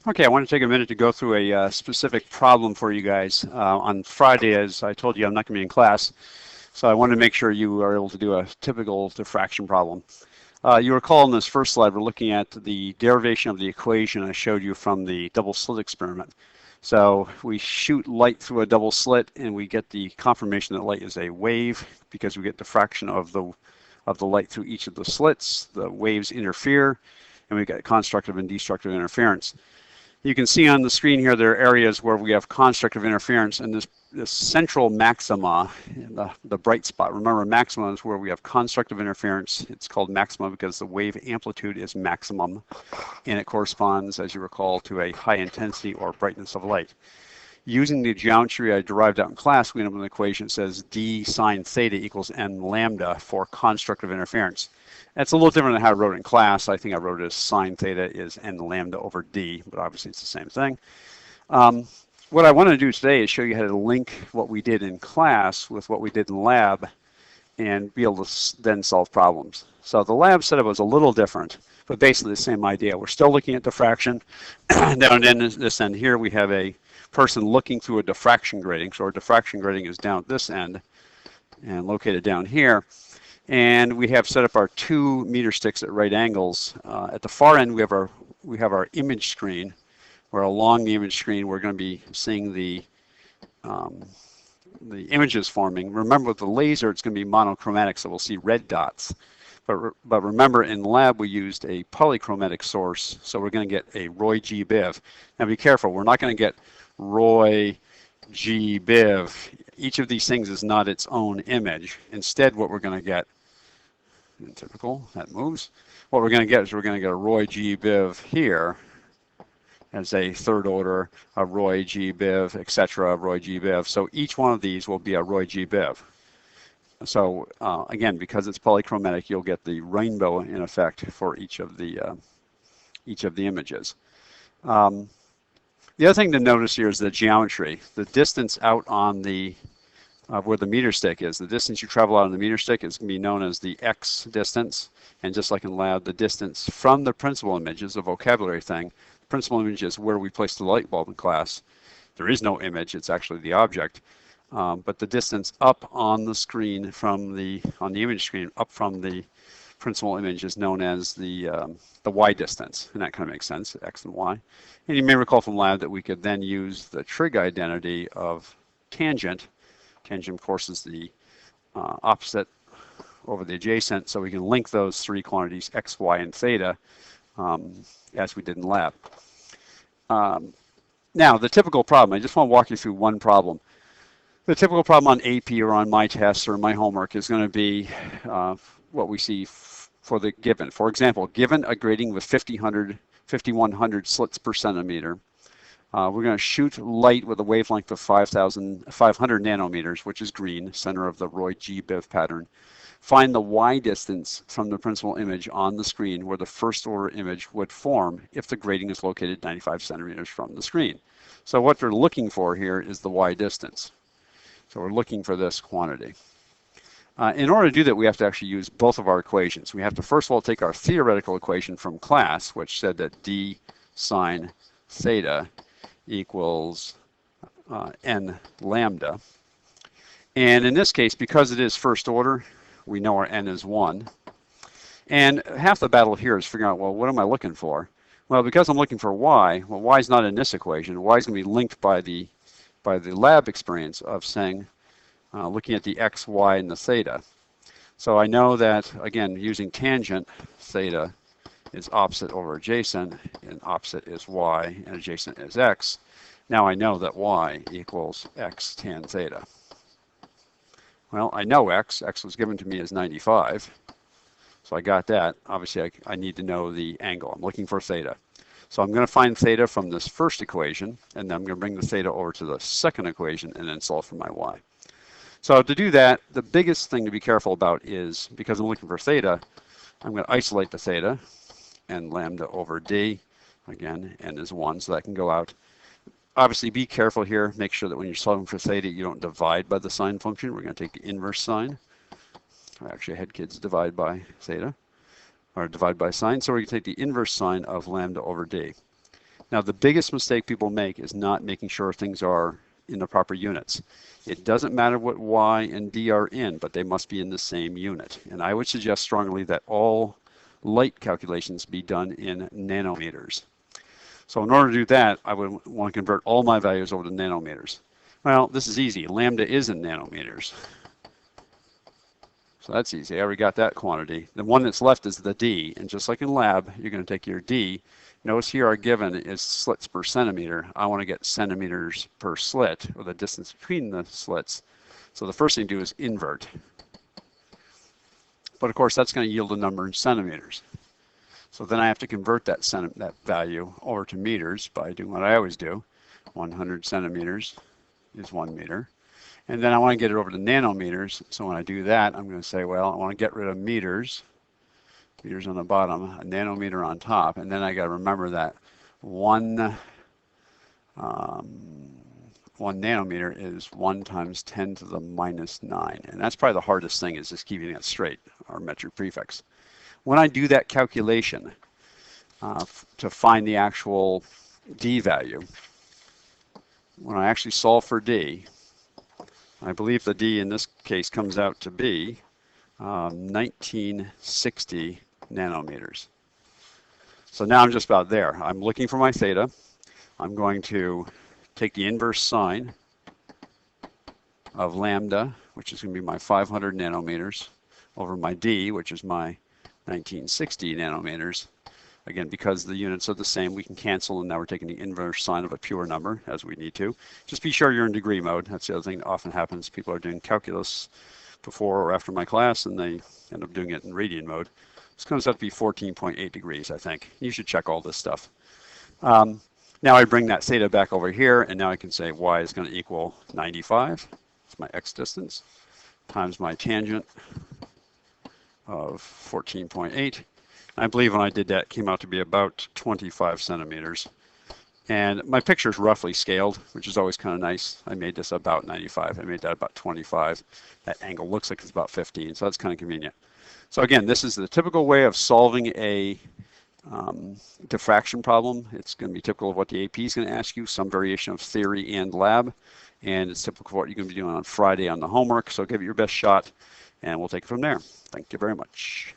Okay, I want to take a minute to go through a specific problem for you guys. On Friday, as I told you, I'm not going to be in class, so I wanted to make sure you are able to do a typical diffraction problem. You recall in this first slide, we're looking at the derivation of the equation I showed you from the double slit experiment. So we shoot light through a double slit, and we get the confirmation that light is a wave because we get diffraction of the light through each of the slits. The waves interfere, and we get constructive and destructive interference. You can see on the screen here there are areas where we have constructive interference, and this central maxima, the bright spot. Remember, maxima is where we have constructive interference. It's called maxima because the wave amplitude is maximum, and it corresponds, as you recall, to a high intensity or brightness of light. Using the geometry I derived out in class, we end up with an equation that says d sine theta equals n lambda for constructive interference. That's a little different than how I wrote it in class. I think I wrote it as sine theta is n lambda over d, but obviously it's the same thing. What I want to do today is show you how to link what we did in class with what we did in lab and be able to then solve problems. So the lab setup was a little different, but basically the same idea. We're still looking at diffraction. Down in this end here, we have a person looking through a diffraction grating. So our diffraction grating is down at this end and located down here. And we have set up our 2 meter sticks at right angles. At the far end, we have our image screen, where along the image screen we're going to be seeing the images forming. Remember, with the laser, it's going to be monochromatic, so we'll see red dots. But remember, in lab we used a polychromatic source, so we're going to get a Roy G. Biv. Now be careful, we're not going to get Roy G. Biv. Each of these things is not its own image. Instead, what we're going to get, typical, that moves. What we're going to get is we're going to get a Roy G. Biv here as a third order, a Roy G. Biv, etc., Roy G. Biv. So each one of these will be a Roy G. Biv. So again, because it's polychromatic, you'll get the rainbow in effect for each of the images. The other thing to notice here is the geometry. The distance out on the where the meter stick is, the distance you travel out on the meter stick is going to be known as the X distance. And just like in lab, the distance from the principal image is a vocabulary thing. The principal image is where we place the light bulb in class. There is no image, it's actually the object. But the distance up on the screen on the image screen, up from the principal image is known as the Y distance, and that kind of makes sense, X and Y. And you may recall from lab that we could then use the trig identity of tangent. Tangent, of course, is the opposite over the adjacent, so we can link those 3 quantities, X, Y, and theta, as we did in lab. Now, the typical problem, I just want to walk you through one problem. The typical problem on AP or on my tests or my homework is going to be what we see for the given. For example, given a grating with 5,100 slits per centimeter, we're going to shoot light with a wavelength of 500 nanometers, which is green, center of the Roy G. Biv pattern. Find the Y distance from the principal image on the screen where the first order image would form if the grating is located 95 centimeters from the screen. So what they're looking for here is the Y distance. So we're looking for this quantity. In order to do that, we have to actually use both of our equations. We have to first of all take our theoretical equation from class, which said that d sine theta equals n lambda. And in this case, because it is first order, we know our n is 1. And half the battle here is figuring out, well, what am I looking for? Well, because I'm looking for y, well, y is not in this equation. Y is going to be linked by the lab experience of saying, looking at the x, y, and the theta. So I know that, again, using tangent, theta is opposite over adjacent, and opposite is y, and adjacent is x. Now I know that y equals x tan theta. Well, I know x. X was given to me as 95. So I got that. Obviously, I need to know the angle. I'm looking for theta. So I'm going to find theta from this first equation, and then I'm going to bring the theta over to the second equation and then solve for my y. So to do that, the biggest thing to be careful about is, because I'm looking for theta, I'm going to isolate the theta, and lambda over d. Again, n is 1, so that can go out. Obviously, be careful here. Make sure that when you're solving for theta, you don't divide by the sine function. We're going to take the inverse sine. I actually had kids divide by theta, or divide by sine. So we're going to take the inverse sine of lambda over d. Now, the biggest mistake people make is not making sure things are in the proper units. It doesn't matter what Y and D are in, but they must be in the same unit. And I would suggest strongly that all light calculations be done in nanometers. So in order to do that, I would want to convert all my values over to nanometers. Well, this is easy. Lambda is in nanometers. So that's easy. I already got that quantity. The one that's left is the D. And just like in lab, you're going to take your D. Notice here our given is slits per centimeter. I want to get centimeters per slit, or the distance between the slits. So the first thing to do is invert. But of course, that's going to yield a number in centimeters. So then I have to convert that value over to meters by doing what I always do. 100 centimeters is 1 meter. And then I want to get it over to nanometers. So when I do that, I'm going to say, well, I want to get rid of meters. Meters on the bottom, a nanometer on top. And then I got to remember that one nanometer is 1 times 10 to the minus 9. And that's probably the hardest thing, is just keeping it straight, our metric prefix. When I do that calculation to find the actual D value, when I actually solve for D, I believe the D in this case comes out to be 1960 nanometers. So now I'm just about there. I'm looking for my theta. I'm going to take the inverse sine of lambda, which is going to be my 500 nanometers, over my D, which is my 1960 nanometers. Again, because the units are the same, we can cancel, and now we're taking the inverse sine of a pure number as we need to. Just be sure you're in degree mode. That's the other thing that often happens. People are doing calculus before or after my class, and they end up doing it in radian mode. This comes out to be 14.8 degrees, I think. You should check all this stuff. Now I bring that theta back over here, and now I can say y is going to equal 95. It's my x distance, times my tangent of 14.8. I believe when I did that, it came out to be about 25 centimeters. And my picture is roughly scaled, which is always kind of nice. I made this about 95. I made that about 25. That angle looks like it's about 15, so that's kind of convenient. So again, this is the typical way of solving a diffraction problem. It's going to be typical of what the AP is going to ask you, some variation of theory and lab. And it's typical of what you're going to be doing on Friday on the homework. So give it your best shot, and we'll take it from there. Thank you very much.